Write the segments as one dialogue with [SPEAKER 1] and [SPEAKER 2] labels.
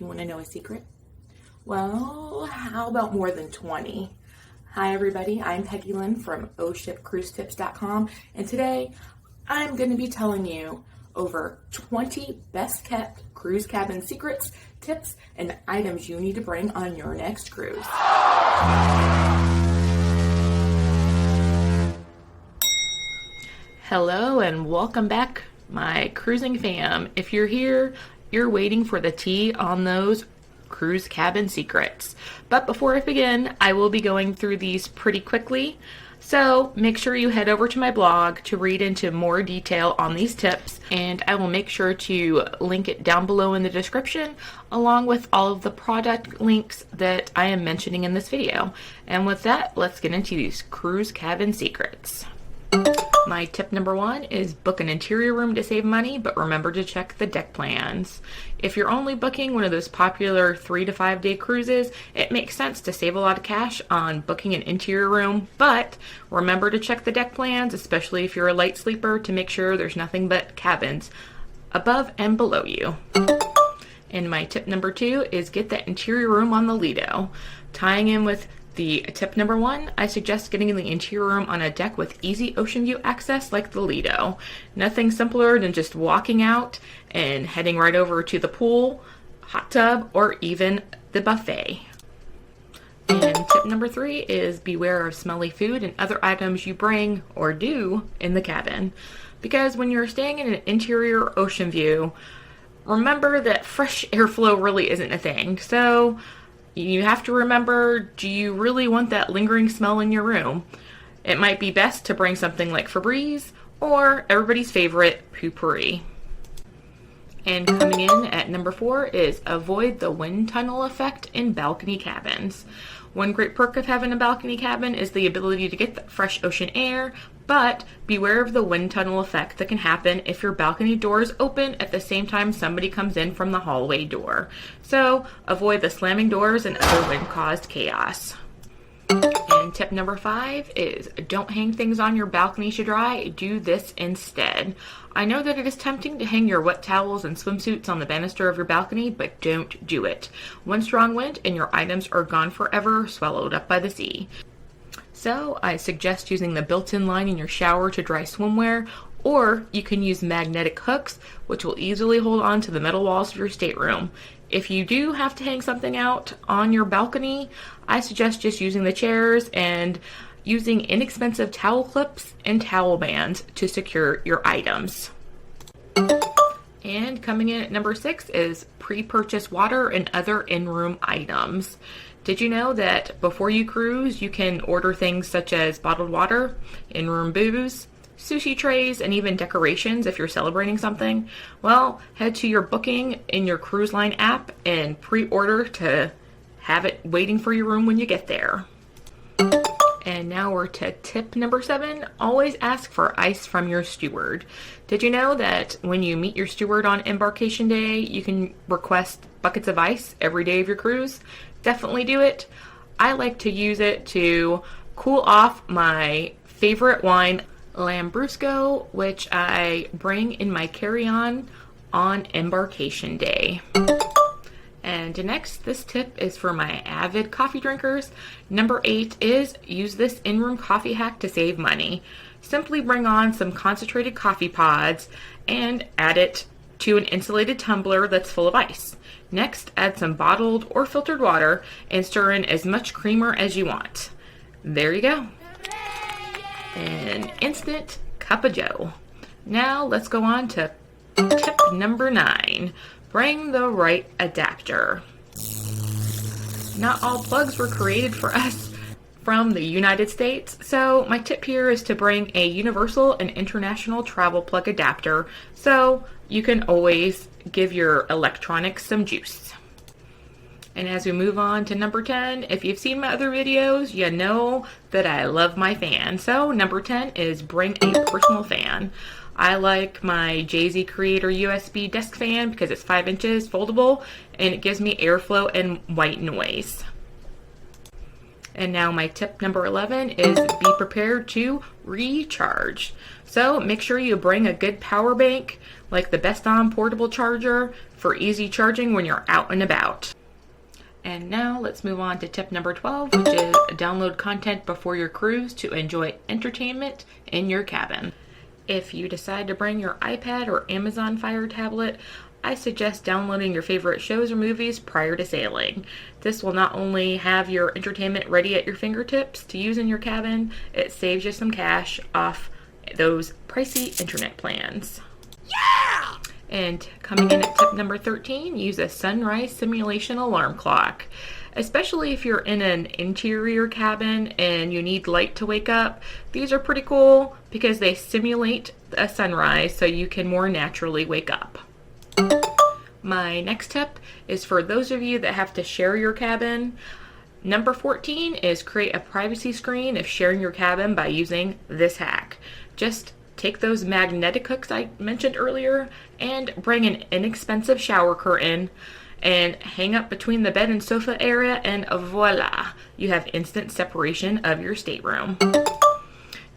[SPEAKER 1] You want to know a secret? Well, how about more than 20? Hi everybody, I'm Peggy Lynn from oshipcruisetips.com, and today I'm going to be telling you over 20 best kept cruise cabin secrets, tips, and items you need to bring on your next cruise. Hello and welcome back, my cruising fam. If you're here, you're waiting for the tea on those cruise cabin secrets. But before I begin, I will be going through these pretty quickly. So make sure you head over to my blog to read into more detail on these tips, and I will make sure to link it down below in the description, along with all of the product links that I am mentioning in this video. And with that, let's get into these cruise cabin secrets. My tip number 1 is book an interior room to save money, but remember to check the deck plans. If you're only booking one of those popular 3 to 5 day cruises, it makes sense to save a lot of cash on booking an interior room, but remember to check the deck plans, especially if you're a light sleeper, to make sure there's nothing but cabins above and below you. And my tip number 2 is get that interior room on the Lido. Tying in with the tip number 1, I suggest getting the interior room on a deck with easy ocean view access like the Lido. Nothing simpler than just walking out and heading right over to the pool, hot tub, or even the buffet. And tip number 3 is beware of smelly food and other items you bring or do in the cabin. Because when you're staying in an interior ocean view, remember that fresh airflow really isn't a thing. So you have to remember, do you really want that lingering smell in your room? It might be best to bring something like Febreze or everybody's favorite Poo-Pourri. And coming in at number 4 is avoid the wind tunnel effect in balcony cabins. One great perk of having a balcony cabin is the ability to get that fresh ocean air, but beware of the wind tunnel effect that can happen if your balcony doors open at the same time somebody comes in from the hallway door. So avoid the slamming doors and other wind-caused chaos. And tip number 5 is don't hang things on your balcony to dry. Do this instead. I know that it is tempting to hang your wet towels and swimsuits on the banister of your balcony, but don't do it. One strong wind and your items are gone forever, swallowed up by the sea. So I suggest using the built-in line in your shower to dry swimwear, or you can use magnetic hooks, which will easily hold on to the metal walls of your stateroom. If you do have to hang something out on your balcony, I suggest just using the chairs and using inexpensive towel clips and towel bands to secure your items. And coming in at number 6 is pre-purchase water and other in-room items. Did you know that before you cruise, you can order things such as bottled water, in-room booze, sushi trays, and even decorations if you're celebrating something? Well, head to your booking in your cruise line app and pre-order to have it waiting for your room when you get there. And now we're to tip number 7. Always ask for ice from your steward. Did you know that when you meet your steward on embarkation day, you can request buckets of ice every day of your cruise? Definitely do it. I like to use it to cool off my favorite wine, Lambrusco, which I bring in my carry-on on embarkation day. And next, this tip is for my avid coffee drinkers. Number 8 is use this in-room coffee hack to save money. Simply bring on some concentrated coffee pods and add it to an insulated tumbler that's full of ice. Next, add some bottled or filtered water and stir in as much creamer as you want. There you go. An instant cup of joe. Now let's go on to tip number 9. Bring the right adapter. Not all plugs were created for us from the United States, so my tip here is to bring a universal and international travel plug adapter so you can always give your electronics some juice. And as we move on to number 10, if you've seen my other videos, you know that I love my fan. So number 10 is bring a personal fan. I like my Jay-Z Creator USB desk fan because it's 5 inches, foldable, and it gives me airflow and white noise. And now my tip number 11 is be prepared to recharge. So make sure you bring a good power bank, like the Best On portable charger, for easy charging when you're out and about. And now let's move on to tip number 12, which is download content before your cruise to enjoy entertainment in your cabin. If you decide to bring your iPad or Amazon Fire tablet, I suggest downloading your favorite shows or movies prior to sailing. This will not only have your entertainment ready at your fingertips to use in your cabin, it saves you some cash off those pricey internet plans. Yeah! And coming in at tip number 13, use a sunrise simulation alarm clock. Especially if you're in an interior cabin and you need light to wake up, these are pretty cool because they simulate a sunrise so you can more naturally wake up. My next tip is for those of you that have to share your cabin. Number 14 is create a privacy screen if sharing your cabin by using this hack. Just take those magnetic hooks I mentioned earlier and bring an inexpensive shower curtain and hang up between the bed and sofa area, and voila, you have instant separation of your stateroom.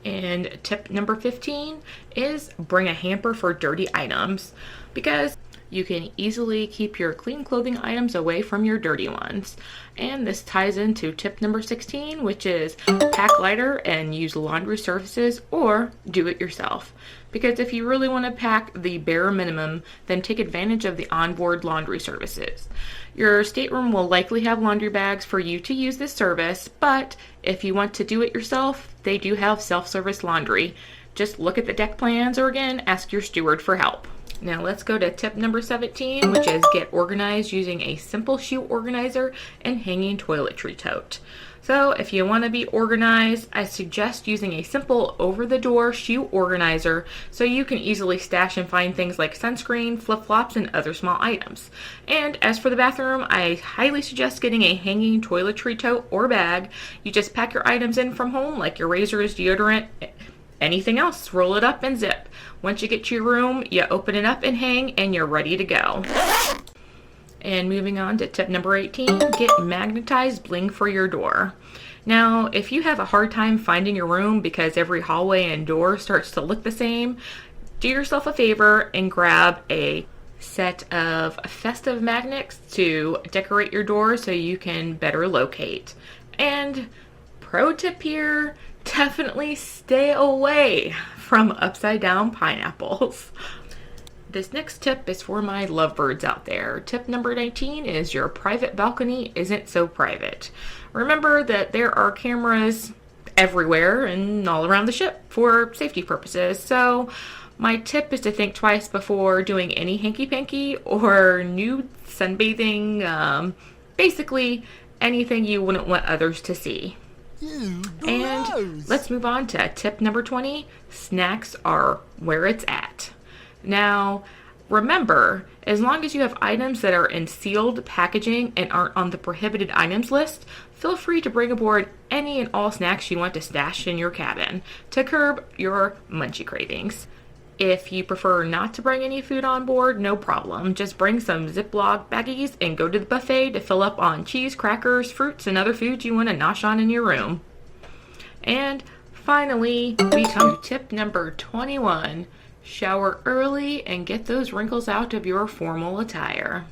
[SPEAKER 1] And tip number 15 is bring a hamper for dirty items, because you can easily keep your clean clothing items away from your dirty ones. And this ties into tip number 16, which is pack lighter and use laundry services or do it yourself. Because if you really want to pack the bare minimum, then take advantage of the onboard laundry services. Your stateroom will likely have laundry bags for you to use this service, but if you want to do it yourself, they do have self-service laundry. Just look at the deck plans or again, ask your steward for help. Now let's go to tip number 17, which is get organized using a simple shoe organizer and hanging toiletry tote. So if you want to be organized, I suggest using a simple over-the-door shoe organizer so you can easily stash and find things like sunscreen, flip-flops, and other small items. And as for the bathroom, I highly suggest getting a hanging toiletry tote or bag. You just pack your items in from home, like your razors, deodorant, anything else, roll it up and zip. Once you get to your room, you open it up and hang, and you're ready to go. And moving on to tip number 18, get magnetized bling for your door. Now, if you have a hard time finding your room because every hallway and door starts to look the same, do yourself a favor and grab a set of festive magnets to decorate your door so you can better locate. And pro tip here, definitely stay away from upside down pineapples. This next tip is for my lovebirds out there. Tip number 19 is your private balcony isn't so private. Remember that there are cameras everywhere and all around the ship for safety purposes. So my tip is to think twice before doing any hanky-panky or nude sunbathing, basically anything you wouldn't want others to see. And let's move on to tip number 20. Snacks are where it's at. Now, remember, as long as you have items that are in sealed packaging and aren't on the prohibited items list, feel free to bring aboard any and all snacks you want to stash in your cabin to curb your munchie cravings. If you prefer not to bring any food on board, no problem. Just bring some Ziploc baggies and go to the buffet to fill up on cheese, crackers, fruits, and other foods you want to nosh on in your room. And finally, we come to tip number 21. Shower early and get those wrinkles out of your formal attire.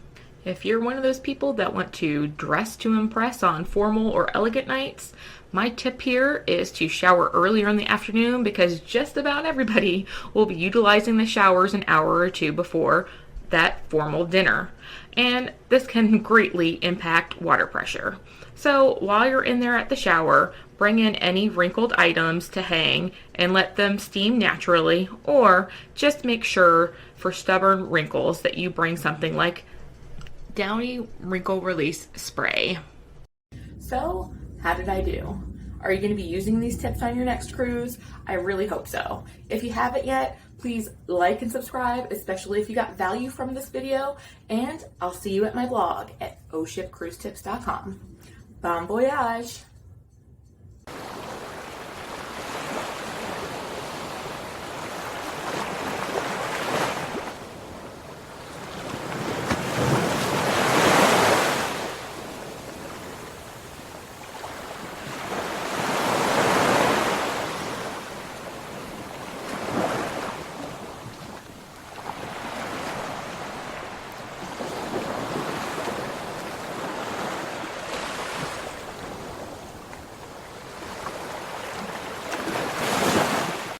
[SPEAKER 1] If you're one of those people that want to dress to impress on formal or elegant nights, my tip here is to shower earlier in the afternoon because just about everybody will be utilizing the showers an hour or two before that formal dinner. And this can greatly impact water pressure. So while you're in there at the shower, bring in any wrinkled items to hang and let them steam naturally, or just make sure for stubborn wrinkles that you bring something like Downy Wrinkle Release Spray. So, how did I do? Are you going to be using these tips on your next cruise? I really hope so. If you haven't yet, please like and subscribe, especially if you got value from this video, and I'll see you at my blog at oshipcruisetips.com. Bon voyage!